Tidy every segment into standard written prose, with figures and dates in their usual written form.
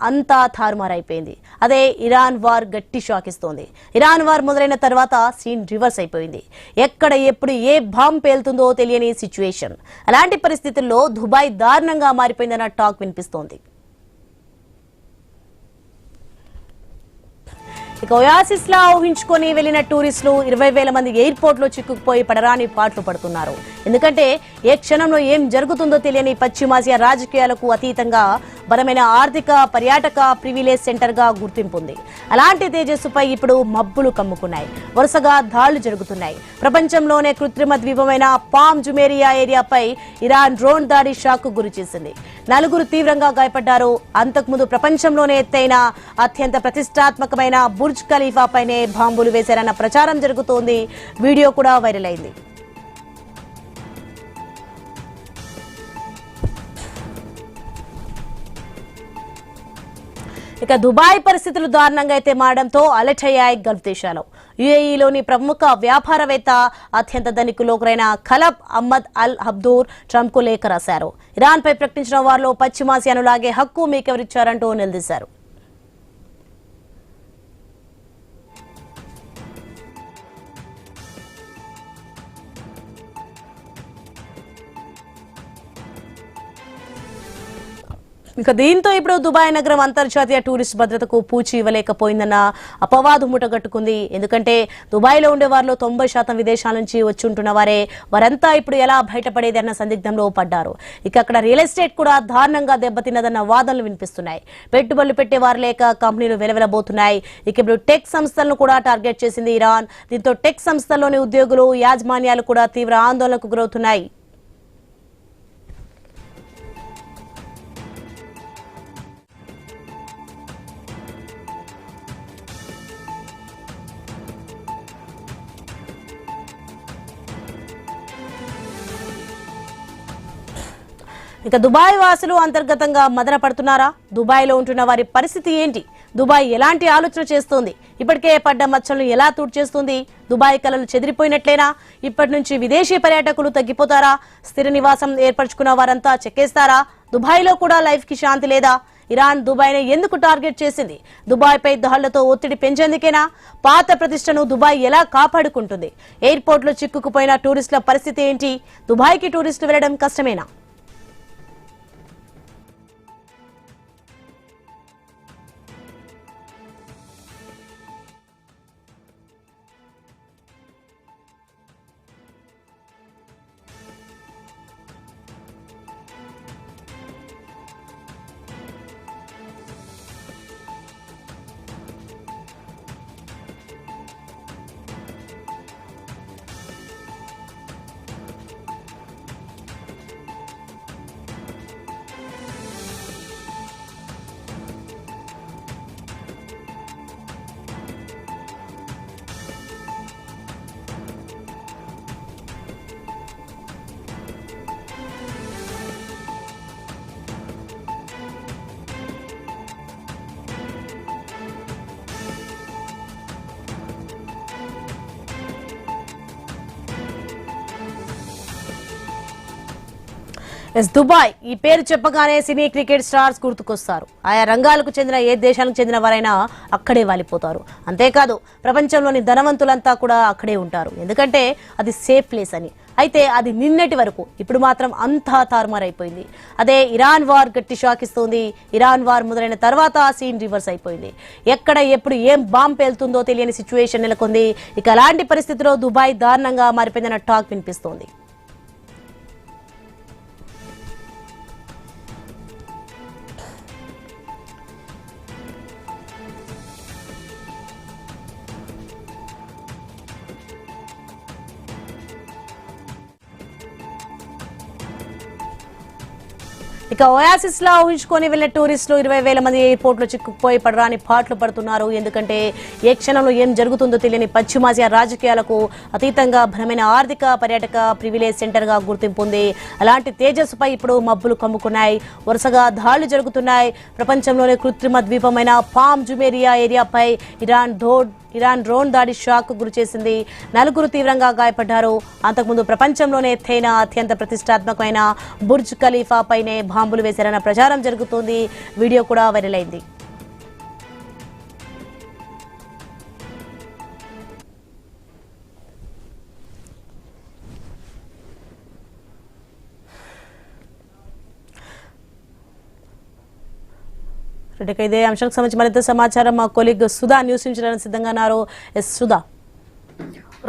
అంతా తారుమారైపోయింది. అదే Iran war గట్టి షాక్ ఇస్తోంది. ఇరాన్ వార్ మొదలైన తర్వాత సీన్ రివర్స్ అయిపోయింది. ఎక్కడ ఎప్పుడు ఏ బాంబ్ పేలుతుందో తెలియని సిచ్యువేషన్. అలాంటి పరిస్థితుల్లో దుబాయ్ దారుణంగా మారిపోయిందన్న టాక్ వినిపిస్తోంది. ఇక ఒయాసిస్ లా ఊహించుకొని వెళ్లిన టూరిస్టులు 20,000 మంది ఎయిర్పోర్ట్ లో చిక్కుకుపోయి పడరాని పాటలు పడుతున్నారు. ఎందుకంటే ఏ క్షణంలో ఏం జరుగుతుందో తెలియని పశ్చిమాసియా రాజకీయాలకు అతీతంగా బలమైన ఆర్థిక పర్యాటక ప్రివిలేజ్ సెంటర్ గా గుర్తింపు ఉంది. అలాంటి తేజస్సుపై ఇప్పుడు మబ్బులు కమ్ముకున్నాయి. వరుసగా దాడులు జరుగుతున్నాయి. ప్రపంచంలోనే కృత్రిమ ద్వీపమైన పామ్ జుమేరియా ఏరియాపై ఇరాన్ డ్రోన్ దాడి షాక్ గురి చేసింది. 4 తీవ్రంగా గాయపడ్డారు. అంతకుముందు ప్రపంచంలోనే ఎత్తైన అత్యంత ప్రతిష్టాత్మకమైన బుర్జ్ ఖలీఫా పైనే బాంబులు వేశారన్న ప్రచారం జరుగుతోంది. వీడియో కూడా వైరల్ అయింది. ఇక దుబాయ్ పరిస్థితులు దారుణంగా అయితే మారడంతో అలర్ట్ అయ్యాయి గల్ఫ్ దేశాలు. యుఏఈలోని ప్రముఖ వ్యాపారవేత్త అత్యంత ధనికులు ఒకరైన ఖలబ్ అహ్మద్ అల్ హబ్దూర్ ట్రంప్ కు లేఖ రాశారు. ఇరాన్ పై ప్రకటించిన వారిలో పశ్చిమాసియాను లాగే హక్కు మీకెవరిచ్చారంటూ నిలదీశారు. ఇక దీంతో ఇప్పుడు దుబాయ్ నగరం అంతర్జాతీయ టూరిస్ట్ భద్రతకు పూచి ఇవ్వలేకపోయిందన్న అపవాదు మూటగట్టుకుంది. ఎందుకంటే దుబాయ్లో ఉండే వారిలో 90% విదేశాల నుంచి వచ్చి ఉంటున్న వారే. వారంతా ఇప్పుడు ఎలా బయటపడేది అన్న సందిగ్ధంలో పడ్డారు. ఇక అక్కడ రియల్ ఎస్టేట్ కూడా దారుణంగా దెబ్బతిన్నదన్న వాదనలు వినిపిస్తున్నాయి. పెట్టుబడులు పెట్టే వారు లేక కంపెనీలు వెలవెలబోతున్నాయి. ఇక ఇప్పుడు టెక్ సంస్థలను కూడా టార్గెట్ చేసింది ఇరాన్. దీంతో టెక్ సంస్థల్లోని ఉద్యోగులు యాజమాన్యాలు కూడా తీవ్ర ఆందోళనకు గురవుతున్నాయి. ఇక దుబాయ్ వాసులు అంతర్గతంగా మదన పడుతున్నారా? దుబాయ్లో ఉంటున్న వారి పరిస్థితి ఏంటి? దుబాయ్ ఎలాంటి ఆలోచన చేస్తోంది? ఇప్పటికే పడ్డ మచ్చలను ఎలా తుడిచేస్తుంది? దుబాయ్ కలలు చెదిరిపోయినట్లేనా? ఇప్పటి నుంచి విదేశీ పర్యాటకులు తగ్గిపోతారా? స్థిర నివాసం ఏర్పరచుకున్న వారంతా చెక్కేస్తారా? దుబాయ్లో కూడా లైఫ్ కి శాంతి లేదా? ఇరాన్ దుబాయ్ని ఎందుకు టార్గెట్ చేసింది? దుబాయ్ పై దాడులతో ఒత్తిడి పెంచేందుకేనా? పాత ప్రతిష్టను దుబాయ్ ఎలా కాపాడుకుంటుంది? ఎయిర్పోర్ట్ లో చిక్కుకుపోయిన టూరిస్టుల పరిస్థితి ఏంటి? దుబాయ్కి టూరిస్టులు వెళ్లడం కష్టమేనా? దుబాయ్ ఈ పేరు చెప్పగానే సినీ క్రికెట్ స్టార్స్ గుర్తుకొస్తారు. ఆయా రంగాలకు చెందిన ఏ దేశానికి చెందిన వారైనా అక్కడే వాలిపోతారు. అంతేకాదు ప్రపంచంలోని ధనవంతులంతా కూడా అక్కడే ఉంటారు. ఎందుకంటే అది సేఫ్ ప్లేస్ అని. అయితే అది నిన్నటి వరకు. ఇప్పుడు మాత్రం అంతా తారుమారైపోయింది. అదే ఇరాన్ వార్ గట్టి షాక్ ఇస్తోంది. ఇరాన్ వార్ మొదలైన తర్వాత సీన్ రివర్స్ అయిపోయింది. ఎక్కడ ఎప్పుడు ఏం బాంబ్ పేలుతుందో తెలియని సిచ్యువేషన్ నెలకొంది. ఇక అలాంటి పరిస్థితిలో దుబాయ్ దారుణంగా మారిపోయిందన్న టాక్ వినిపిస్తోంది. ఇక ఒయాసిస్ లా ఊహించుకొని వెళ్లిన టూరిస్టులు 20,000 మంది ఎయిర్పోర్ట్ లో చిక్కుకుపోయి పడరాని పాటలు పడుతున్నారు. ఎందుకంటే ఏ క్షణంలో ఏం జరుగుతుందో తెలియని పశ్చిమాసియా రాజకీయాలకు అతీతంగా బలమైన ఆర్థిక పర్యాటక ప్రివిలేజ్ సెంటర్ గా గుర్తింపు ఉంది. అలాంటి తేజస్సుపై ఇప్పుడు మబ్బులు కమ్ముకున్నాయి. వరుసగా దాడులు జరుగుతున్నాయి. ప్రపంచంలోనే కృత్రిమ ద్వీపమైన పామ్ జుమేరియా ఏరియాపై ఇరాన్ డ్రోన్ దాడి షాక్ గురి చేసింది. 4 తీవ్రంగా గాయపడ్డారు. అంతకుముందు ప్రపంచంలోనే ఎత్తైన అత్యంత ప్రతిష్టాత్మకమైన బుర్జ్ ఖలీఫా పైనే బాంబులు వేశారన్న ప్రచారం జరుగుతోంది. వీడియో కూడా వైరల్ అయింది. ఇదే అంశానికి సంబంధించి మరింత సమాచారం మా కొలీగ్ సుధా న్యూస్ నుంచి సిద్ధంగా ఉన్నారు. Sudha.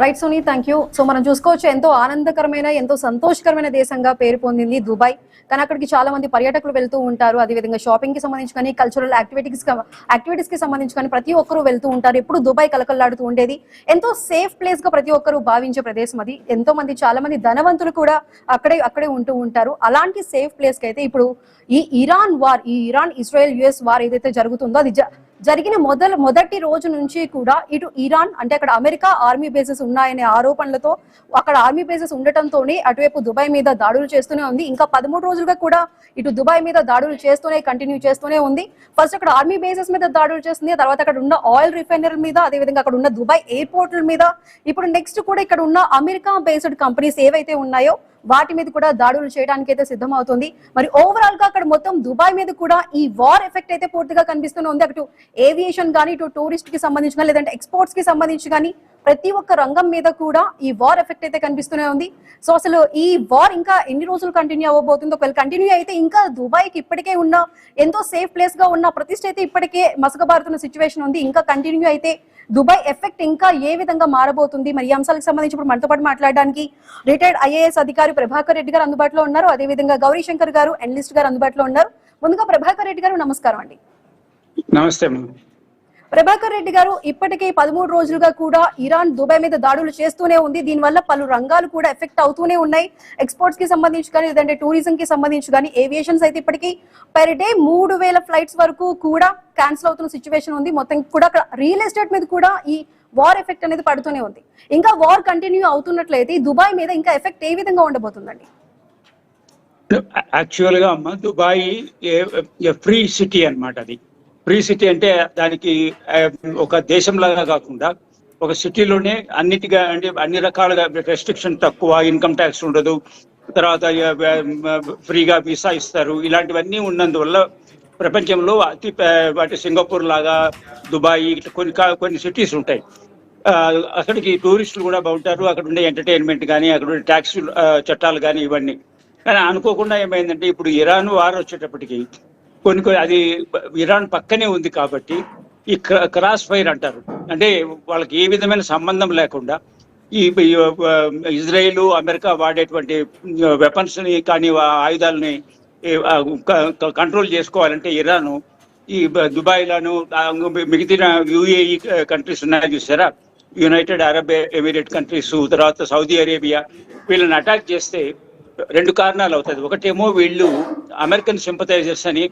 Right Soni, thank you. So మనం చూసుకోవచ్చు, ఎంతో ఆనందకరమైన ఎంతో సంతోషకరమైన దేశంగా పేరు పొందింది దుబాయ్. కానీ అక్కడికి చాలా మంది పర్యాటకులు వెళ్తూ ఉంటారు. అదేవిధంగా షాపింగ్ కి సంబంధించి కానీ కల్చరల్ యాక్టివిటీస్ కి సంబంధించి కానీ ప్రతి ఒక్కరూ వెళ్తూ ఉంటారు. ఎప్పుడు దుబాయ్ కలకల్లాడుతూ ఉండేది. ఎంతో సేఫ్ ప్లేస్ గా ప్రతి ఒక్కరు భావించే ప్రదేశం అది. ఎంతో మంది చాలా మంది ధనవంతులు కూడా అక్కడే ఉంటూ ఉంటారు. అలాంటి సేఫ్ ప్లేస్ కి అయితే ఇప్పుడు ఈ ఇరాన్ ఇజ్రాయెల్ యుఎస్ వార్ ఏదైతే జరుగుతుందో అది జరిగిన మొదటి రోజు నుంచి కూడా ఇటు ఇరాన్ అంటే అక్కడ అమెరికా ఆర్మీ బేసెస్ ఉన్నాయనే ఆరోపణలతో అక్కడ ఆర్మీ బేసెస్ ఉండటంతోనే అటువైపు దుబాయ్ మీద దాడులు చేస్తూనే ఉంది. ఇంకా 13 రోజులుగా కూడా ఇటు దుబాయ్ మీద దాడులు కంటిన్యూ చేస్తూనే ఉంది. ఫస్ట్ అక్కడ ఆర్మీ బేసెస్ మీద దాడులు చేస్తుంది, తర్వాత అక్కడ ఉన్న ఆయిల్ రిఫైనరీ మీద, అదేవిధంగా అక్కడ ఉన్న దుబాయ్ ఎయిర్పోర్ట్ల మీద, ఇప్పుడు నెక్స్ట్ కూడా ఇక్కడ ఉన్న అమెరికా బేస్డ్ కంపెనీస్ ఏవైతే ఉన్నాయో వాటి మీద కూడా దాడులు చేయడానికి అయితే సిద్ధమవుతుంది. మరి ఓవరాల్ గా అక్కడ మొత్తం దుబాయ్ మీద కూడా ఈ వార్ ఎఫెక్ట్ అయితే పూర్తిగా కనిపిస్తూనే ఉంది. అటు ఏవియేషన్ కానీ, ఇటు టూరిస్ట్ కి సంబంధించి కానీ, లేదంటే ఎక్స్పోర్ట్స్ కి సంబంధించి కానీ ప్రతి ఒక్క రంగం మీద కూడా ఈ వార్ ఎఫెక్ట్ అయితే కనిపిస్తూనే ఉంది. సో అసలు ఈ వార్ ఇంకా ఎన్ని రోజులు కంటిన్యూ అవ్వబోతుందో, ఒకవేళ కంటిన్యూ అయితే ఇంకా దుబాయ్ కి ఇప్పటికే ఉన్న ఎంతో సేఫ్ ప్లేస్ గా ఉన్న ప్రతిష్ట అయితే ఇప్పటికే మసకబారుతున్న సిచ్యువేషన్ ఉంది. ఇంకా కంటిన్యూ అయితే దుబాయ్ ఎఫెక్ట్ ఇంకా ఏ విధంగా మారబోతుంది? మరి ఈ అంశాలకు సంబంధించి ఇప్పుడు మనతో పాటు మాట్లాడడానికి రిటైర్డ్ ఐఏఎస్ అధికారి ప్రభాకర్ రెడ్డి గారు అందుబాటులో ఉన్నారు. అదేవిధంగా గౌరీ శంకర్ గారు అనలిస్ట్ గారు అందుబాటులో ఉన్నారు. ముందుగా ప్రభాకర్ రెడ్డి గారు నమస్కారం అండి. నమస్తే. ప్రభాకర్ రెడ్డి గారు, ఇప్పటికే 13 రోజులుగా కూడా ఇరాన్ దుబాయ్ మీద దాడులు చేస్తూనే ఉంది. దీనివల్ల పలు రంగాలు కూడా ఎఫెక్ట్ అవుతూనే ఉన్నాయి. ఎక్స్పోర్ట్స్ కి సంబంధించి కానీ, లేదంటే టూరిజం కి సంబంధించి కానీ, ఏవియేషన్స్ అయితే ఇప్పటికీ పర్ డే 3000 ఫ్లైట్స్ వరకు కూడా క్యాన్సిల్ అవుతున్న సిచ్యువేషన్ ఉంది. మొత్తం కూడా రియల్ ఎస్టేట్ మీద కూడా ఈ వార్ ఎఫెక్ట్ అనేది పడుతూనే ఉంది. ఇంకా వార్ కంటిన్యూ అవుతున్నట్లయితే దుబాయ్ మీద ఇంకా ఎఫెక్ట్ ఏ విధంగా ఉండబోతుందండి? యాక్చువల్ గా అమ్మ, దుబాయ్ ఫ్రీ సిటీ అన్నమాట. అది ఫ్రీ సిటీ అంటే దానికి ఒక దేశంలాగా కాకుండా ఒక సిటీలోనే అన్నిటిగా అంటే అన్ని రకాలుగా రెస్ట్రిక్షన్ తక్కువ, ఇన్కమ్ ట్యాక్స్ ఉండదు, తర్వాత ఫ్రీగా వీసా ఇస్తారు. ఇలాంటివన్నీ ఉన్నందువల్ల ప్రపంచంలో వాటి సింగపూర్ లాగా దుబాయ్ ఇట్లా కొన్ని సిటీస్ ఉంటాయి. అక్కడికి టూరిస్టులు కూడా బాగుంటారు. అక్కడ ఉండే ఎంటర్టైన్మెంట్ కానీ, అక్కడ ఉండే ట్యాక్స్ చట్టాలు కానీ ఇవన్నీ. కానీ అనుకోకుండా ఏమైందంటే ఇప్పుడు ఇరాన్ వార్ వచ్చేటప్పటికి కొన్ని అది ఇరాన్ పక్కనే ఉంది కాబట్టి ఈ క్రాస్ ఫైర్ అంటారు. అంటే వాళ్ళకి ఏ విధమైన సంబంధం లేకుండా ఈ ఇజ్రాయిల్ అమెరికా వాడేటువంటి వెపన్స్ ని కానీ ఆయుధాలని కంట్రోల్ చేసుకోవాలంటే ఇరాన్ ఈ దుబాయ్లను మిగతా యుఏఈ కంట్రీస్ ఉన్నాయి చూసారా, యునైటెడ్ అరబ్ ఎమిరేట్ కంట్రీస్, తర్వాత సౌదీ అరేబియా, వీళ్ళని అటాక్ చేస్తే 2 కారణాలు అవుతుంది. ఒకటేమో వీళ్ళు అమెరికన్ సింపథైజర్స్ అని,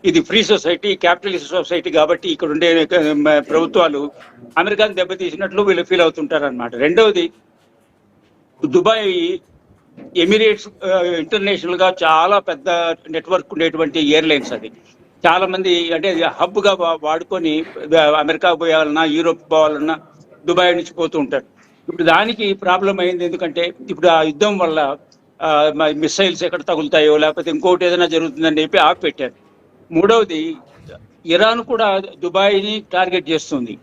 ఇది ఫ్రీ సొసైటీ, క్యాపిటలిస్ట్ సొసైటీ కాబట్టి ఇక్కడ ఉండే ప్రభుత్వాలు అమెరికాను దెబ్బతీసినట్లు వీళ్ళు ఫీల్ అవుతుంటారు అనమాట. రెండవది, దుబాయ్ ఎమిరేట్స్ ఇంటర్నేషనల్ గా చాలా పెద్ద నెట్వర్క్ ఉండేటువంటి ఎయిర్లైన్స్. అది చాలా మంది అంటే హబ్ గా వాడుకొని అమెరికా పోయాలన్నా, యూరోప్ పోవాలన్నా దుబాయ్ నుంచి పోతూ ఉంటారు. ఇప్పుడు దానికి ప్రాబ్లం అయింది. ఎందుకంటే ఇప్పుడు ఆ యుద్ధం వల్ల మిసైల్స్ ఎక్కడ తగులుతాయో లేకపోతే ఇంకోటి ఏదైనా జరుగుతుందని చెప్పి ఆపిపెట్టారు. మూడవది, ఇరాన్ కూడా దుబాయ్ని టార్గెట్ చేస్తుంది.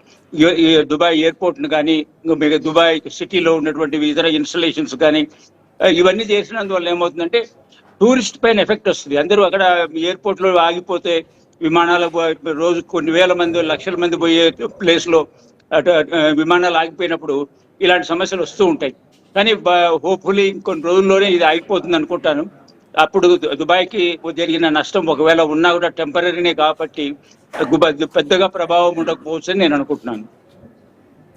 దుబాయ్ ఎయిర్పోర్ట్ను కానీ, దుబాయ్ సిటీలో ఉన్నటువంటి ఇతర ఇన్స్టలేషన్స్ కానీ ఇవన్నీ చేసినందువల్ల ఏమవుతుందంటే టూరిస్ట్ పైన ఎఫెక్ట్ వస్తుంది. అందరూ అక్కడ ఎయిర్పోర్ట్లో ఆగిపోతే విమానాలు రోజు కొన్ని వేల మంది, లక్షల మంది పోయే ప్లేస్లో విమానాలు ఆగిపోయినప్పుడు ఇలాంటి సమస్యలు వస్తూ ఉంటాయి. కానీ హోప్ఫుల్లీ ఇంకొన్ని రోజుల్లోనే ఇది ఆగిపోతుంది అనుకుంటాను. అప్పుడు దుబాయ్కి జరిగిన నష్టం ఒకవేళ ఉన్నా కూడా టెంపరీనే కాబట్టి పెద్దగా ప్రభావం ఉండకపోవచ్చు అని నేను అనుకుంటున్నాను.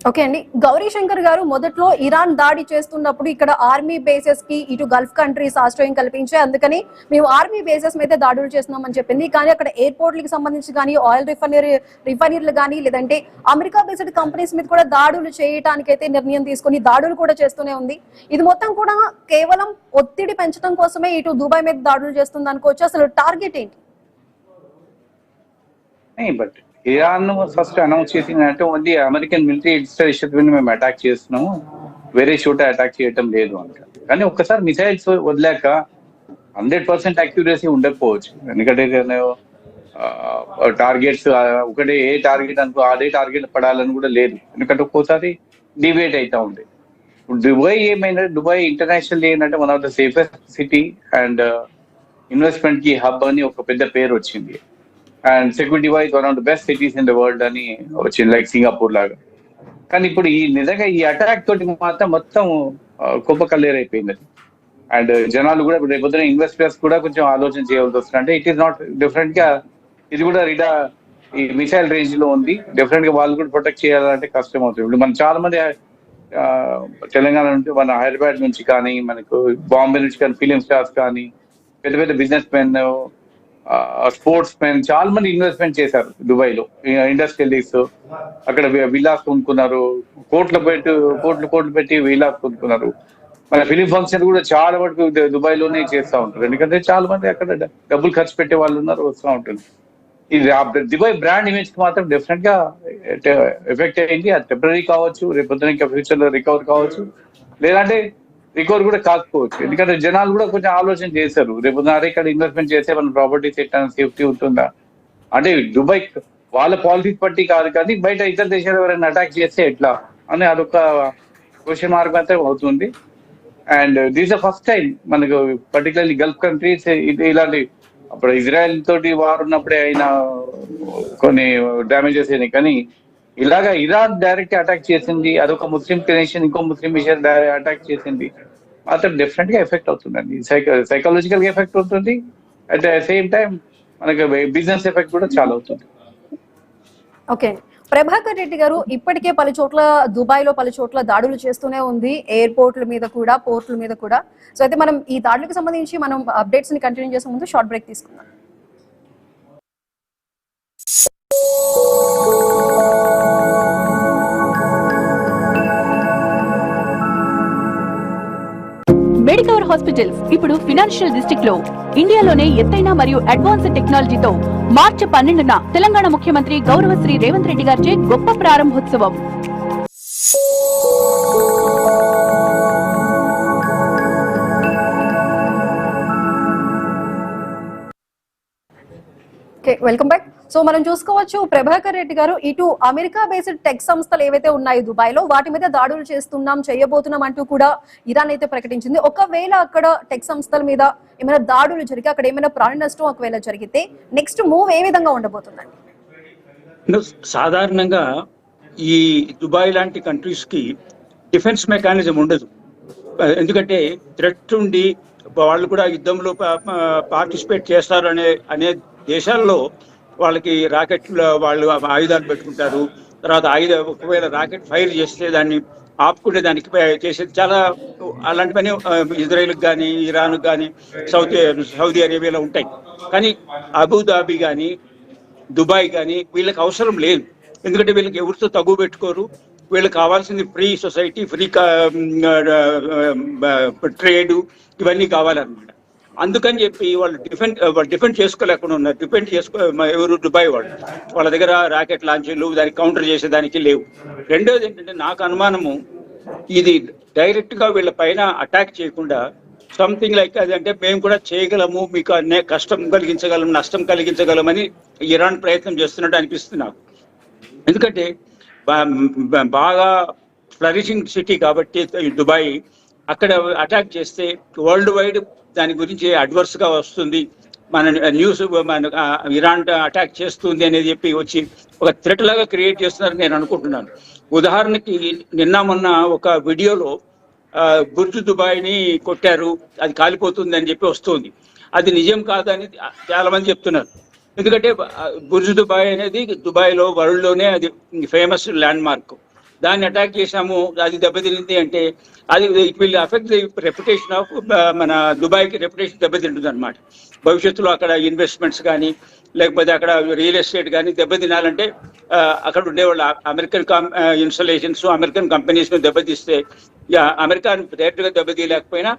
ఓకే అండి. గౌరీ శంకర్ గారు, మొదట్లో ఇరాన్ దాడి చేస్తున్నప్పుడు ఇక్కడ ఆర్మీ బేసెస్ కి ఇటు గల్ఫ్ కంట్రీస్ ఆశ్రయం కల్పించాయి. అందుకని మేము ఆర్మీ బేసెస్ మీద దాడులు చేస్తున్నామని చెప్పింది. కానీ అక్కడ ఎయిర్పోర్ట్లకు సంబంధించి కానీ, ఆయిల్ రిఫైనరీలు కానీ, లేదంటే అమెరికా బేస్డ్ కంపెనీస్ మీద కూడా దాడులు చేయడానికైతే నిర్ణయం తీసుకుని దాడులు కూడా చేస్తూనే ఉంది. ఇది మొత్తం కూడా కేవలం ఒత్తిడి పెంచడం కోసమే ఇటు దుబాయ్ మీద దాడులు చేస్తుంది అనుకోవచ్చు. అసలు టార్గెట్ ఏంటి? బట్ ఇరాన్ ఫస్ట్ అనౌన్స్ చేసింది అంటే ఓన్లీ అమెరికన్ మిలిటరీ ఇన్స్టాలేషన్ మీద మేము అటాక్ చేస్తున్నాము, వేరే చోట అటాక్ చేయటం లేదు అంట. కానీ ఒక్కసారి మిసైల్స్ వదిలాక 100% అక్యురసీ ఉండకపోవచ్చు. ఎందుకంటే టార్గెట్స్ ఒకటే ఏ టార్గెట్ అనుకో అదే టార్గెట్ పడాలని కూడా లేదు. ఎందుకంటే ఒక్కోసారి డిబేట్ అవుతా ఉంది. దుబాయ్ ఏమైనా, దుబాయ్ ఇంటర్నేషనల్ ఏంటంటే one of the safest city and investment కి హబ్ అని ఒక పెద్ద పేరు వచ్చింది. And security wise one of the best cities in the world అని వచ్చింది, లైక్ సింగపూర్ లాగా. కానీ ఇప్పుడు ఈ నిజంగా ఈ అటాక్ తోటి మాత్రం మొత్తం కుప్పకల్లేరైపోయింది. అండ్ జనాలు కూడా రేపు పొద్దున ఇన్వెస్టర్స్ కూడా కొంచెం ఆలోచన చేయవలసి వస్తుంది. అంటే ఇట్ ఈస్ నాట్ డిఫరెంట్ గా, ఇది కూడా ఈ మిసైల్ రేంజ్ లో ఉంది. డెఫినెట్ గా వాళ్ళు కూడా ప్రొటెక్ట్ చేయాలంటే కష్టం అవుతుంది. ఇప్పుడు మనం చాలా మంది తెలంగాణ నుంచి, మన హైదరాబాద్ నుంచి కానీ, మనకు బాంబే నుంచి కానీ, ఫిలిం స్టార్స్ కానీ, పెద్ద పెద్ద బిజినెస్ మెన్, స్పోర్ట్స్ మెన్ చాలా మంది ఇన్వెస్ట్మెంట్ చేశారు దుబాయ్ లో. ఇండస్ట్రియలిస్ట్ అక్కడ విల్లాస్ కొనుక్కున్నారు, కోట్లు పెట్టి విల్లాస్ కొనుక్కున్నారు. మన ఫిలిం ఫంక్షన్ కూడా చాలా వరకు దుబాయ్ లోనే చేస్తూ ఉంటారు. ఎందుకంటే చాలా మంది అక్కడ డబ్బులు ఖర్చు పెట్టే వాళ్ళు ఉన్నారు, వస్తూ ఉంటుంది. ఇది దుబాయ్ బ్రాండ్ ఇమేజ్ కి మాత్రం డెఫినెట్ గా ఎఫెక్ట్ అయింది. అది టెంపరీ కావచ్చు, రేపు ఇంకా ఫ్యూచర్ లో రికవర్ కావచ్చు, లేదంటే రికవర్ కూడా కాకపోవచ్చు. ఎందుకంటే జనాలు కూడా కొంచెం ఆలోచన చేశారు, రేపు అరే ఇక్కడ ఇన్వెస్ట్మెంట్ చేస్తే మన ప్రాపర్టీస్ ఎట్లా సేఫ్టీ ఉంటుందా. అంటే దుబాయ్ వాళ్ళ పాలసీస్ బట్టి కాదు, కానీ బయట ఇతర దేశాలు ఎవరైనా అటాక్ చేస్తే ఎట్లా అని అదొక క్వశ్చన్ మార్క్ అయితే అవుతుంది. And this the first time మనకు పర్టికులర్లీ గల్ఫ్ కంట్రీస్ ఇలాంటి, అప్పుడు ఇజ్రాయెల్ తోటి వార్ ఉన్నప్పుడే అయినా కొన్ని డ్యామేజెస్ అయినాయి, కానీ ఇలాగా ఇరాన్ డైరెక్ట్ అటాక్ చేసింది, అదొక ముస్లిం నేషన్ ఇంకో ముస్లిం నేషన్ అటాక్ చేసింది, మాత్రం డెఫినెట్ గా ఎఫెక్ట్ అవుతుందండి. సైకాలజికల్ గా ఎఫెక్ట్ అవుతుంది. అట్ ద సేమ్ టైం మనకి బిజినెస్ ఎఫెక్ట్ కూడా చాలా అవుతుంది. ఓకే, ప్రభాకర్ రెడ్డి గారు, ఇప్పటికే పలు చోట్ల దుబాయ్ లో పలు చోట్ల దాడులు చేస్తూనే ఉంది, ఎయిర్పోర్ట్ల మీద కూడా, పోర్ట్ల మీద కూడా. సో అయితే మనం ఈ దాడులకు సంబంధించి మనం అప్డేట్స్ ని కంటిన్యూ చేసే ముందు షార్ట్ బ్రేక్ తీసుకుందాం. మెడికవర్ హాస్పిటల్స్ ఇప్పుడు ఫినాన్షియల్ డిస్ట్రిక్ట్ లో ఇండియాలోనే ఎత్తైన మరియు అడ్వాన్స్డ్ టెక్నాలజీతో మార్చి 12న తెలంగాణ ముఖ్యమంత్రి గౌరవ శ్రీ రేవంత్ రెడ్డి గారిచే గొప్ప ప్రారంభోత్సవం. Welcome back. సో మనం చూసుకోవచ్చు, ప్రభాకర్ రెడ్డి గారు ఇటు అమెరికా బేస్డ్ టెక్ సంస్థలు ఏవైతే ఉన్నాయో దుబాయ్ లో, వాటి మీద దాడులు చేయబోతున్నాం అంటూ కూడా ఇరాన్ అయితే ప్రకటించింది. ఒకవేళ అక్కడ టెక్ సంస్థల మీద ఏమైనా దాడులు జరిగి అక్కడ ఏమైనా ప్రాణ నష్టం ఒకవేళ జరిగితే నెక్స్ట్ మూవ్ ఏ విధంగా ఉండబోతుందండి? సాధారణంగా ఈ దుబాయ్ లాంటి కంట్రీస్ కి డిఫెన్స్ మెకానిజం ఉండదు. ఎందుకంటే థ్రెట్ ఉండి వాళ్ళు కూడా యుద్ధంలో పార్టిసిపేట్ చేస్తారు అనే దేశాల్లో వాళ్ళకి రాకెట్లు, వాళ్ళు ఆయుధాలు పెట్టుకుంటారు. తర్వాత ఒకవేళ రాకెట్ ఫైర్ చేస్తే దాన్ని ఆపుకునే దానికి చేసేది చాలా అలాంటి పని ఇజ్రాయెల్కి కానీ, ఇరాన్కి కానీ, సౌదీ అరేబియాలో ఉంటాయి. కానీ అబుదాబి కానీ, దుబాయ్ కానీ వీళ్ళకి అవసరం లేదు. ఎందుకంటే వీళ్ళకి ఎవరితో తగు పెట్టుకోరు. వీళ్ళకి కావాల్సింది ఫ్రీ సొసైటీ, ఫ్రీ ట్రేడ్, ఇవన్నీ కావాలన్నమాట. అందుకని చెప్పి వాళ్ళు డిఫెండ్ చేసుకోలేకుండా ఉన్నారు. ఎవరు దుబాయ్ వాళ్ళ దగ్గర రాకెట్ లాంచీలు దానికి కౌంటర్ చేసేదానికి లేవు. రెండోది ఏంటంటే నాకు అనుమానము, ఇది డైరెక్ట్ గా వీళ్ళ పైన అటాక్ చేయకుండా సంథింగ్ లైక్ అది, అంటే మేము కూడా చేయగలము, మీకు కష్టం కలిగించగలం, నష్టం కలిగించగలమని ఇరాన్ ప్రయత్నం చేస్తున్నట్టు అనిపిస్తుంది నాకు. ఎందుకంటే బాగా ఫ్లరిషింగ్ సిటీ కాబట్టి దుబాయ్, అక్కడ అటాక్ చేస్తే వరల్డ్ వైడ్ దాని గురించి అడ్వర్స్ గా వస్తుంది. మన న్యూస్ ఇరాన్ అటాక్ చేస్తుంది అనేది చెప్పి వచ్చి ఒక థ్రెట్ లాగా క్రియేట్ చేస్తున్నారని నేను అనుకుంటున్నాను. ఉదాహరణకి నిన్న మొన్న ఒక వీడియోలో బుర్జ్ దుబాయ్ని కొట్టారు, అది కాలిపోతుంది అని చెప్పి వస్తుంది. అది నిజం కాదని చాలా మంది చెప్తున్నారు. ఎందుకంటే బుర్జ్ దుబాయ్ అనేది దుబాయ్లో, వరల్డ్లోనే అది ఫేమస్ ల్యాండ్ మార్క్. దాన్ని అటాక్ చేసాము, అది దెబ్బతింది అంటే అది it will affect the reputation of మన దుబాయ్కి రెప్యుటేషన్ దెబ్బతింటుంది అనమాట. భవిష్యత్తులో అక్కడ ఇన్వెస్ట్మెంట్స్ కానీ, లేకపోతే అక్కడ రియల్ ఎస్టేట్ కానీ దెబ్బతినాలంటే అక్కడ ఉండేవాళ్ళు అమెరికన్ ఇన్స్టాలేషన్స్, అమెరికన్ కంపెనీస్ను దెబ్బతీస్తే, అమెరికాను డైరెక్ట్గా దెబ్బతీయలేకపోయినా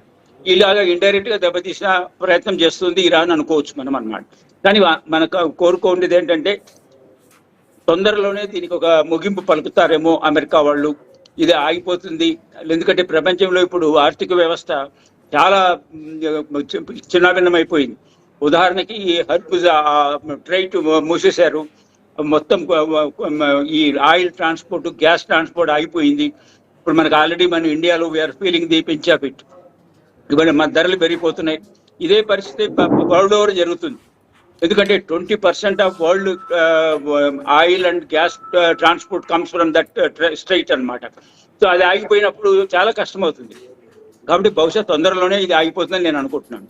ఇలాగా ఇండైరెక్ట్ గా దెబ్బతీసిన ప్రయత్నం చేస్తుంది ఇరాన్ అనుకోవచ్చు మనం అన్నమాట. కానీ మనకు కోరుకోండేది ఏంటంటే తొందరలోనే దీనికి ఒక ముగింపు పలుకుతారేమో అమెరికా వాళ్ళు. ఇది ఆగిపోతుంది. ఎందుకంటే ప్రపంచంలో ఇప్పుడు ఆర్థిక వ్యవస్థ చాలా చిన్నాభిన్నమైపోయింది. ఉదాహరణకి ఈ హర్బుజా ట్రైట్ మూసేశారు, మొత్తం ఈ ఆయిల్ ట్రాన్స్పోర్ట్, గ్యాస్ ట్రాన్స్పోర్ట్ ఆగిపోయింది. ఇప్పుడు మనకు ఆల్రెడీ మన ఇండియాలో we're feeling the pinch of it. ఇవన్నీ మన ధరలు పెరిగిపోతున్నాయి. ఇదే పరిస్థితి వరల్డ్ ఓవర్ జరుగుతుంది. ఎందుకంటే 20% of world oil and gas transport comes from that straight అన్నమాట. సో అది ఆగిపోయినప్పుడు చాలా కష్టం అవుతుంది. కాబట్టి బహుశా తొందరలోనే ఇది ఆగిపోతుందని నేను అనుకుంటున్నాను.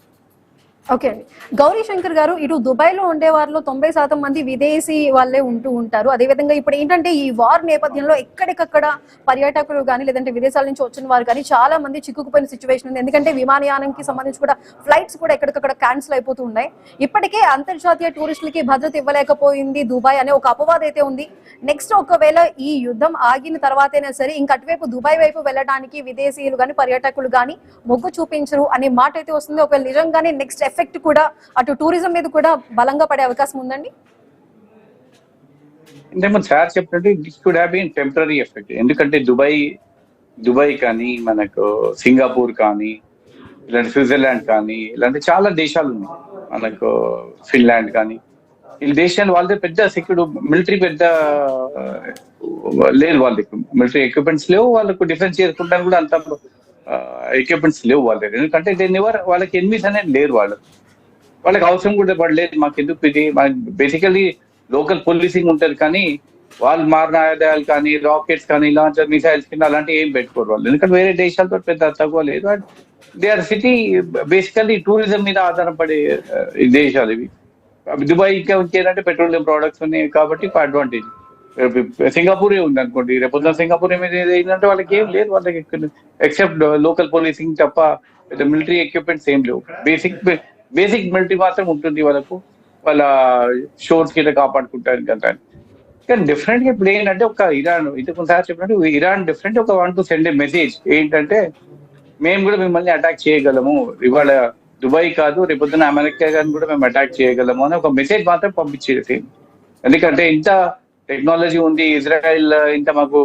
ఓకే అండి. గౌరీ శంకర్ గారు, ఇటు దుబాయ్ లో ఉండే వారిలో 90% మంది విదేశీ వాళ్ళే ఉంటూ ఉంటారు. అదేవిధంగా ఇప్పుడు ఏంటంటే ఈ వార్ నేపథ్యంలో ఎక్కడికక్కడ పర్యాటకులు కానీ లేదంటే విదేశాల నుంచి వచ్చిన వారు కానీ చాలా మంది చిక్కుకుపోయిన సిచ్యువేషన్ ఉంది. ఎందుకంటే విమానయానంకి సంబంధించి కూడా ఫ్లైట్స్ కూడా ఎక్కడికక్కడ క్యాన్సిల్ అయిపోతూ ఉన్నాయి. ఇప్పటికే అంతర్జాతీయ టూరిస్టులకి భద్రత ఇవ్వలేకపోయింది దుబాయ్ అనే ఒక అపవాదం అయితే ఉంది. నెక్స్ట్ ఒకవేళ ఈ యుద్ధం ఆగిన తర్వాతైనా సరే ఇంక అటువైపు దుబాయ్ వైపు వెళ్ళడానికి విదేశీయులు కానీ పర్యాటకులు కానీ మొగ్గు చూపించరు అనే మాట అయితే వస్తుంది. ఒకవేళ నిజంగానే నెక్స్ట్ ఎఫెక్ట్ కూడా అటు టూరిజం మీద కూడా బలంగా పడే అవకాశం ఉందండి. అంటే మన సార్ చెప్పినట్టు this could have been temporary effect. ఎందుకంటే దుబాయ్ కానీ, మనకు సింగపూర్ కానీ, ఇలాంటి స్విట్జర్లాండ్ కానీ, ఇలాంటి చాలా దేశాలు ఉన్నాయి. మనకు ఫిన్లాండ్ కానీ, ఈ దేశాలు వాళ్ళది పెద్ద సెక్యూర్ మిలిటరీ పెద్ద లేదు, వాళ్ళకి మిలిటరీ ఎక్విప్మెంట్స్ లేవు, వాళ్ళకు డిఫెన్స్ చేసుకుంటాను కూడా అంత ఎక్విప్మెంట్స్ లేవు వాళ్ళ దగ్గర. ఎందుకంటే వాళ్ళకి ఎనిమిస్ అనేది లేరు, వాళ్ళకి అవసరం కూడా పడలేదు. మాకు ఎందుకు ఇది, బేసికలీ లోకల్ పోలీసింగ్ ఉంటుంది, కానీ వాళ్ళు మారణ ఆయుధాలు కానీ, రాకెట్స్ కానీ, లాంచర్ మిసైల్స్ కింద అలాంటివి ఏం పెట్టుకోరు వాళ్ళు. ఎందుకంటే వేరే దేశాలతో పెద్ద తక్కువ లేదు. And they are city basically tourism మీద ఆధారపడే దేశాలు ఇవి. దుబాయ్ ఇంకేంటంటే పెట్రోలియం ప్రోడక్ట్స్ ఉన్నాయి కాబట్టి అడ్వాంటేజ్. సింగపూరే ఉంది అనుకోండి, రేపు సింగపూర్ ఏంటంటే వాళ్ళకి ఏం లేదు, వాళ్ళకి ఎక్సెప్ట్ లోకల్ పోలీసింగ్ తప్ప మిలిటరీ ఎక్విప్మెంట్స్ ఏం లేవు. బేసిక్ మిలిటరీ మాత్రం ఉంటుంది వాళ్ళకు, వాళ్ళ షోర్స్ కింద కాపాడుకుంటారు కదా. కానీ డిఫరెంట్ గా ఇప్పుడు ఏంటంటే ఒక ఇరాన్, ఇంతకుసారి చెప్పినట్టు ఇరాన్ డిఫరెంట్ ఒక want to send A message ఏంటంటే మేము కూడా మిమ్మల్ని అటాక్ చేయగలము, ఇవాళ దుబాయ్ కాదు రేపొద్దున అమెరికా గారిని కూడా మేము అటాక్ చేయగలము అని ఒక మెసేజ్ మాత్రం పంపించేది. ఎందుకంటే ఇంత టెక్నాలజీ ఉంది, ఇజ్రాయెల్ ఇంత మాకు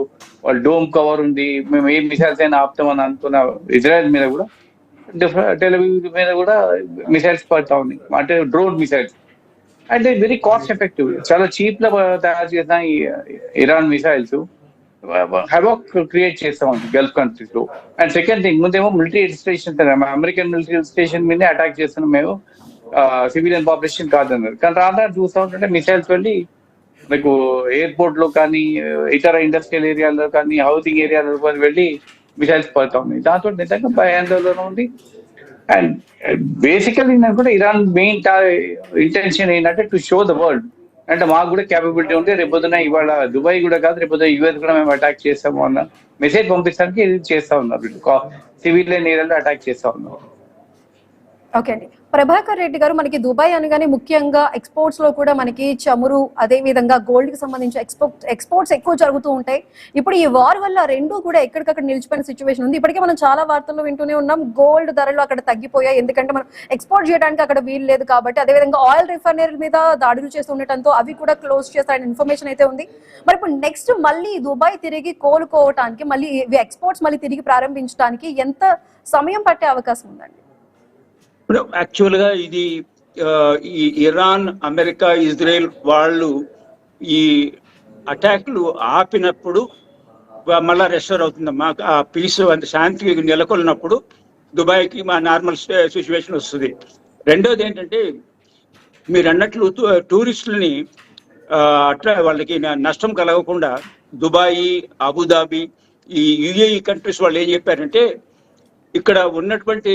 డోమ్ కవర్ ఉంది, మేము ఏ మిసైల్స్ అయినా ఆపుతామని అనుకున్న ఇజ్రాయెల్ మీద కూడా టెలివిజన్ మీద కూడా మిసైల్స్ పడతా ఉన్నాయి, అంటే డ్రోన్ మిసైల్స్. అంటే వెరీ కాస్ట్ ఎఫెక్టివ్, చాలా చీప్ లో తయారు చేసిన ఈ ఇరాన్ మిసైల్స్ హెవాక్ క్రియేట్ చేస్తా ఉంది గల్ఫ్ కంట్రీస్ లో. అండ్ సెకండ్ థింగ్, ముందేమో మిలిటరీ ఇన్స్టేషన్, అమెరికన్ మిలిటరీ స్టేషన్ మీదే అటాక్ చేస్తున్నాం మేము, సివిలియన్ పాపులేషన్ కాదన్నారు. కానీ రాను చూస్తూ ఉంటుంటే మిసైల్స్ వెళ్ళి మీకు ఎయిర్పోర్ట్ లో కానీ, ఇతర ఇండస్ట్రియల్ ఏరియాలో కానీ, హౌసింగ్ ఏరియాలో వెళ్ళి మిసైల్స్ పడతా ఉన్నాయి. దాంతో నిజంగా భయాందోళన ఉంది. అండ్ బేసికల్లీ నేను కూడా ఇరాన్ మెయిన్ ఇంటెన్షన్ ఏంటంటే టు షో ద వరల్డ్, అంటే మాకు కూడా క్యాపబిలిటీ ఉంటే రేపొద్దున ఇవాళ దుబాయ్ కూడా కాదు రేపొద్దున యుఎస్ కూడా మేము అటాక్ చేస్తాము అన్న మెసేజ్ పంపించడానికి ఇది చేస్తా ఉన్నారు, సివిలియన్ ఏరియాలో అటాక్ చేస్తా ఉన్నారు. ఓకే అండి. ప్రభాకర్ రెడ్డి గారు, మనకి దుబాయ్ అనగానే ముఖ్యంగా ఎక్స్పోర్ట్స్ లో కూడా మనకి చమురు, అదే విధంగా గోల్డ్ కి సంబంధించి ఎక్స్పోర్ట్స్ ఎక్కువ జరుగుతూ ఉంటాయి. ఇప్పుడు ఈ వార్ వల్ల రెండు కూడా ఎక్కడికక్కడ నిలిచిపోయిన సిచ్యువేషన్ ఉంది. ఇప్పటికే మనం చాలా వార్తల్లో వింటూనే ఉన్నాం, గోల్డ్ ధరలు అక్కడ తగ్గిపోయాయి, ఎందుకంటే మనం ఎక్స్పోర్ట్ చేయడానికి అక్కడ వీలు లేదు కాబట్టి. అదేవిధంగా ఆయిల్ రిఫైనరీల మీద దాడులు చేస్తూ ఉండటంతో అవి కూడా క్లోజ్ చేస్తారనే ఇన్ఫర్మేషన్ అయితే ఉంది. మరి ఇప్పుడు నెక్స్ట్ మళ్ళీ దుబాయ్ తిరిగి కోలుకోవటానికి, మళ్ళీ ఎక్స్పోర్ట్స్ మళ్ళీ తిరిగి ప్రారంభించడానికి ఎంత సమయం పట్టే అవకాశం ఉందండి? ఇప్పుడు యాక్చువల్గా ఇది ఈ ఇరాన్, అమెరికా, ఇజ్రాయెల్ వాళ్ళు ఈ అటాక్లు ఆపినప్పుడు మళ్ళా రెస్టోర్ అవుతుందమ్మా. ఆ పీస్ అంత శాంతి నెలకొల్లినప్పుడు దుబాయ్కి మా నార్మల్ సిచ్యువేషన్ వస్తుంది. రెండోది ఏంటంటే మీరు అన్నట్లు టూరిస్టులని అట్లా వాళ్ళకి నష్టం కలగకుండా దుబాయ్, అబుదాబి, ఈ యుఏఈ కంట్రీస్ వాళ్ళు ఏం చెప్పారంటే ఇక్కడ ఉన్నటువంటి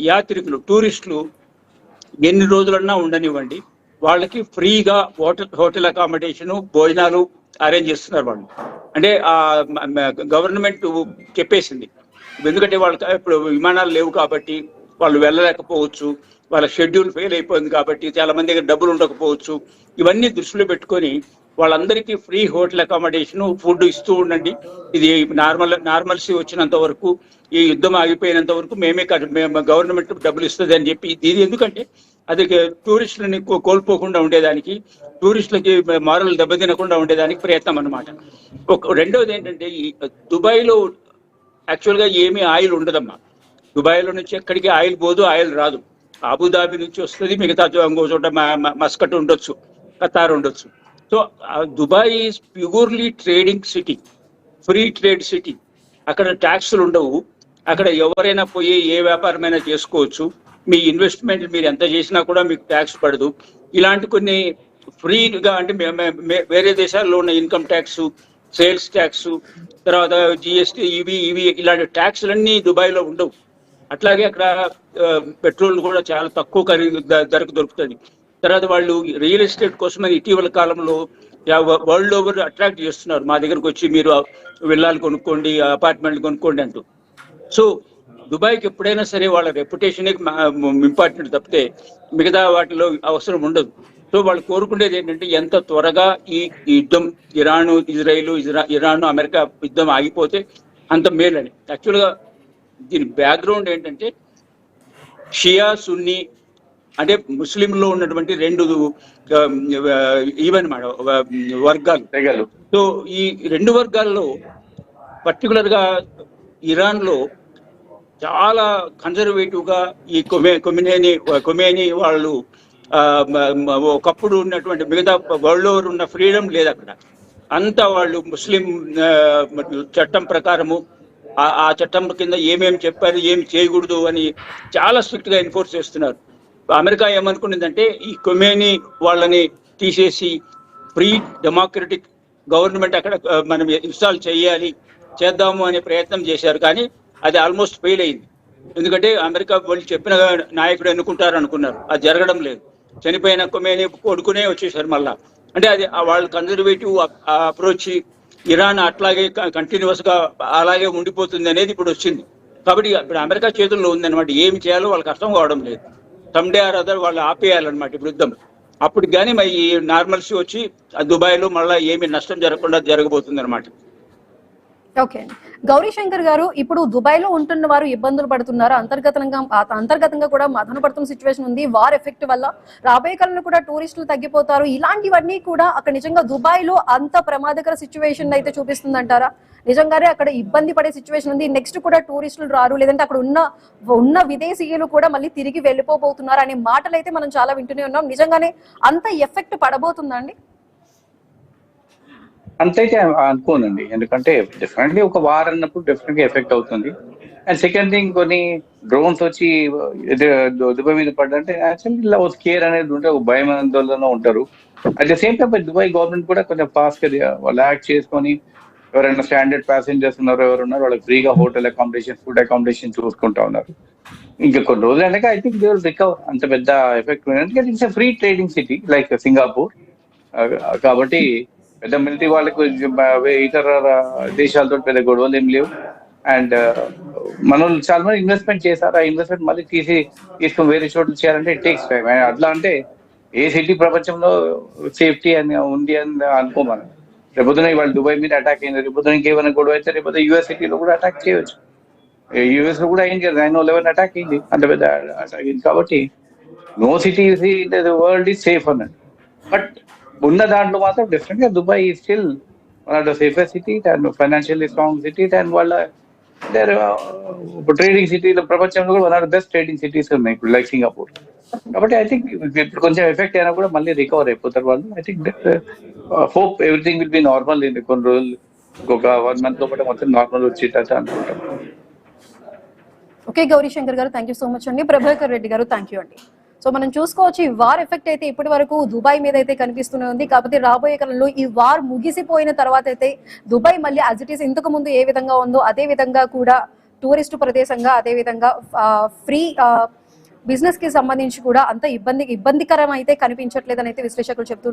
యాత్రికులు, టూరిస్టులు ఎన్ని రోజులన్నా ఉండనివ్వండి, వాళ్ళకి ఫ్రీగా హోటల్ అకామిడేషను, భోజనాలు అరేంజ్ చేస్తున్నారు వాళ్ళు. అంటే గవర్నమెంట్ చెప్పేసింది. ఎందుకంటే వాళ్ళకి ఇప్పుడు విమానాలు లేవు కాబట్టి వాళ్ళు వెళ్ళలేకపోవచ్చు, వాళ్ళ షెడ్యూల్ ఫెయిల్ అయిపోయింది కాబట్టి చాలా మంది దగ్గర డబ్బులు ఉండకపోవచ్చు. ఇవన్నీ దృష్టిలో పెట్టుకొని వాళ్ళందరికీ ఫ్రీ హోటల్ అకామిడేషన్, ఫుడ్ ఇస్తూ ఉండండి. ఇది నార్మల్సీ వచ్చినంత వరకు, ఈ యుద్ధం ఆగిపోయినంత వరకు మేము గవర్నమెంట్ డబ్బులు ఇస్తుంది అని చెప్పి. ఇది ఎందుకంటే అది టూరిస్టులని కోల్పోకుండా ఉండేదానికి, టూరిస్టులకి మారలు దెబ్బతినకుండా ఉండేదానికి ప్రయత్నం అన్నమాట. రెండోది ఏంటంటే ఈ దుబాయ్లో యాక్చువల్గా ఏమీ ఆయిల్ ఉండదమ్మా. దుబాయ్లో నుంచి ఎక్కడికి ఆయిల్ పోదు, ఆయిల్ రాదు. అబుదాబి నుంచి వస్తుంది, మిగతా ఇంకో చోట మస్కట్ ఉండొచ్చు, ఖతార్ ఉండొచ్చు. So Dubai is purely trading city, free trade city. అక్కడ ట్యాక్స్లు ఉండవు, అక్కడ ఎవరైనా పోయి ఏ వ్యాపారమైనా చేసుకోవచ్చు. మీ ఇన్వెస్ట్మెంట్ మీరు ఎంత చేసినా కూడా మీకు ట్యాక్స్ పడదు. ఇలాంటి కొన్ని ఫ్రీగా అంటే వేరే దేశాల్లో ఉన్న ఇన్కమ్ ట్యాక్స్, సేల్స్ ట్యాక్స్, తర్వాత జిఎస్టీ, ఇవి ఇలాంటి ట్యాక్స్లన్నీ దుబాయ్లో ఉండవు. అట్లాగే అక్కడ పెట్రోల్ కూడా చాలా తక్కువ ధరకు దొరుకుతుంది. తర్వాత వాళ్ళు రియల్ ఎస్టేట్ కోసమని ఇటీవల కాలంలో వరల్డ్ ఓవర్ అట్రాక్ట్ చేస్తున్నారు, మా దగ్గరకు వచ్చి మీరు విల్లాలు కొనుక్కోండి, అపార్ట్మెంట్లు కొనుక్కోండి అంటూ. సో దుబాయ్కి ఎప్పుడైనా సరే వాళ్ళ రెప్యుటేషనే ఇంపార్టెంట్ తప్పితే మిగతా వాటిలో అవసరం ఉండదు. సో వాళ్ళు కోరుకునేది ఏంటంటే ఎంత త్వరగా ఈ యుద్ధం ఇరాను అమెరికా యుద్ధం ఆగిపోతే అంత మేలని. యాక్చువల్గా దీని బ్యాక్గ్రౌండ్ ఏంటంటే షియా, సున్నీ అంటే ముస్లింలో ఉన్నటువంటి రెండు వర్గాలు. సో ఈ రెండు వర్గాల్లో పర్టికులర్గా ఇరాన్లో చాలా కన్జర్వేటివ్ గా ఈ కొమేని వాళ్ళు ఒకప్పుడు ఉన్నటువంటి మిగతా వరల్డ్ ఓవర్ ఉన్న ఫ్రీడమ్ లేదు అక్కడ. అంతా వాళ్ళు ముస్లిం చట్టం ప్రకారము ఆ చట్టం కింద ఏమేమి చెప్పారు, ఏమి చేయకూడదు అని చాలా స్ట్రిక్ట్ గా ఎన్ఫోర్స్ చేస్తున్నారు. అమెరికా ఏమనుకున్నదంటే ఈ కొమేని వాళ్ళని తీసేసి ఫ్రీ డెమోక్రటిక్ గవర్నమెంట్ అక్కడ మనం ఇన్స్టాల్ చేద్దాము అనే ప్రయత్నం చేశారు. కానీ అది ఆల్మోస్ట్ ఫెయిల్ అయింది. ఎందుకంటే అమెరికా వాళ్ళు చెప్పిన నాయకుడు ఎన్నుకుంటారు అనుకున్నారు, అది జరగడం లేదు. చనిపోయిన కొమేని కొడుకునే వచ్చేసారు మళ్ళా. అంటే అది వాళ్ళు కన్జర్వేటివ్ అప్రోచ్, ఇరాన్ అట్లాగే కంటిన్యూస్ గా అలాగే ఉండిపోతుంది అనేది ఇప్పుడు వచ్చింది. కాబట్టి ఇప్పుడు అమెరికా చేతుల్లో ఉందన్నమాట. ఏమి చేయాలో వాళ్ళకి అర్థం కావడం లేదు. సమ్డే ఆర్ అదర్ వాళ్ళు ఆపేయాలన్నమాట ఇప్పుడు యుద్ధం. అప్పుడు కానీ మరి ఈ నార్మల్సీ వచ్చి దుబాయ్లో మళ్ళీ ఏమి నష్టం జరగకుండా జరగబోతుంది అనమాట. ఓకే, గౌరీశంకర్ గారు, ఇప్పుడు దుబాయ్ లో ఉంటున్న వారు ఇబ్బందులు పడుతున్నారు, అంతర్గతంగా కూడా మదన పడుతున్న సిచ్యువేషన్ ఉంది. వార్ ఎఫెక్ట్ వల్ల రాబోయే కాలంలో కూడా టూరిస్టులు తగ్గిపోతారు. ఇలాంటివన్నీ కూడా అక్కడ నిజంగా దుబాయ్ లో అంత ప్రమాదకర సిచ్యువేషన్ అయితే చూపిస్తుంది అంటారా? నిజంగానే అక్కడ ఇబ్బంది పడే సిచ్యువేషన్ ఉంది, నెక్స్ట్ కూడా టూరిస్టులు రారు, లేదంటే అక్కడ ఉన్న విదేశీయులు కూడా మళ్ళీ తిరిగి వెళ్ళిపోబోతున్నారు అనే మాటలు అయితే మనం చాలా వింటూనే ఉన్నాం. నిజంగానే అంత ఎఫెక్ట్ పడబోతుందా అండి? అంతైతే అనుకోనండి, ఎందుకంటే డెఫినెట్లీ ఒక వార్ అన్నప్పుడు డెఫినెట్గా ఎఫెక్ట్ అవుతుంది. అండ్ సెకండ్ థింగ్, కొన్ని డ్రోన్స్ వచ్చి దుబాయ్ మీద పడ్డంటే యాక్చువల్లీ ఇలా ఒక కేర్ అనేది ఉంటే ఒక భయం ఆందోళన ఉంటారు. At the same time Dubai government కూడా కొంచెం ఫాస్ట్ గా వాళ్ళు యాక్ట్ చేసుకొని ఎవరైనా స్టాండర్డ్ ప్యాసింజర్స్ ఉన్నారో ఎవరున్నారు వాళ్ళకి ఫ్రీగా హోటల్ అకామిడేషన్, ఫుడ్ అకామిడేషన్ చూసుకుంటా ఉన్నారు. ఇంకా కొన్ని రోజులు అంటే I think they will recover. అంత పెద్ద ఎఫెక్ట్ ఎందుకంటే it's free trading city like Singapore. కాబట్టి పెద్ద మిలిటరీ వాళ్ళకు ఇతర దేశాలతో పెద్ద గొడవలు ఏం లేవు. అండ్ మనం చాలా మంది ఇన్వెస్ట్మెంట్ చేశారు, ఆ ఇన్వెస్ట్మెంట్ మళ్ళీ తీసుకొని వేరే చోట్ల చేయాలంటే ఇట్ టేక్స్ టైం. అట్లా అంటే ఏ సిటీ ప్రపంచంలో సేఫ్టీ అని ఉంది అని అనుకోమని. రేపొద్దున ఇవాళ దుబాయ్ మీద అటాక్ అయింది, రేపొద్దున ఇంకేమైనా గొడవ అయితే రేపొద్దు యూఎస్ సిటీలో కూడా అటాక్ చేయవచ్చు. యూఎస్ లో కూడా ఏం చేయదు, 9/11 అటాక్ అయింది, అంత పెద్ద అటాక్ అయింది. కాబట్టి no city in the world is safe అన్నట్టు. బట్ ఉన్న దాంట్లో మాత్రం డెఫినెట్ గా Dubai is still one of the safest city and financially strong city. And వాళ్ళ ట్రేడింగ్ సిటీలో ప్రపంచంలో కూడా one of the best trading cities ఉన్నాయి ఇప్పుడు లైక్ సింగపూర్. కాబట్టి ఐ థింక్ ఇప్పుడు కొంచెం ఎఫెక్ట్ అయినా కూడా మళ్ళీ రికవర్ అయిపోతారు వాళ్ళు. I think hope everything will be normal in కొన్ని రోజులు, ఇంకొక 1 month లోపల మొత్తం నార్మల్ వచ్చేటట్టు అనుకుంటాం. ఓకే గౌరీశంకర్ గారు, థ్యాంక్ యూ సో మచ్ అండి. ప్రభాకర్ రెడ్డి గారు, థ్యాంక్ యూ అండి. సో మనం చూసుకోవచ్చు, ఈ వార్ ఎఫెక్ట్ అయితే ఇప్పటి వరకు దుబాయ్ మీద అయితే కనిపిస్తూనే ఉంది. కాకపోతే రాబోయే కాలంలో ఈ వార్ ముగిసిపోయిన తర్వాత అయితే దుబాయ్ మళ్ళీ యాజ్ ఇట్ ఈస్ ఇంతకు ముందు ఏ విధంగా ఉందో అదే విధంగా కూడా టూరిస్టు ప్రదేశంగా, అదే విధంగా ఫ్రీ బిజినెస్ కి సంబంధించి కూడా అంత ఇబ్బందికరం అయితే కనిపించట్లేదని అయితే విశ్లేషకులు చెప్తున్నారు.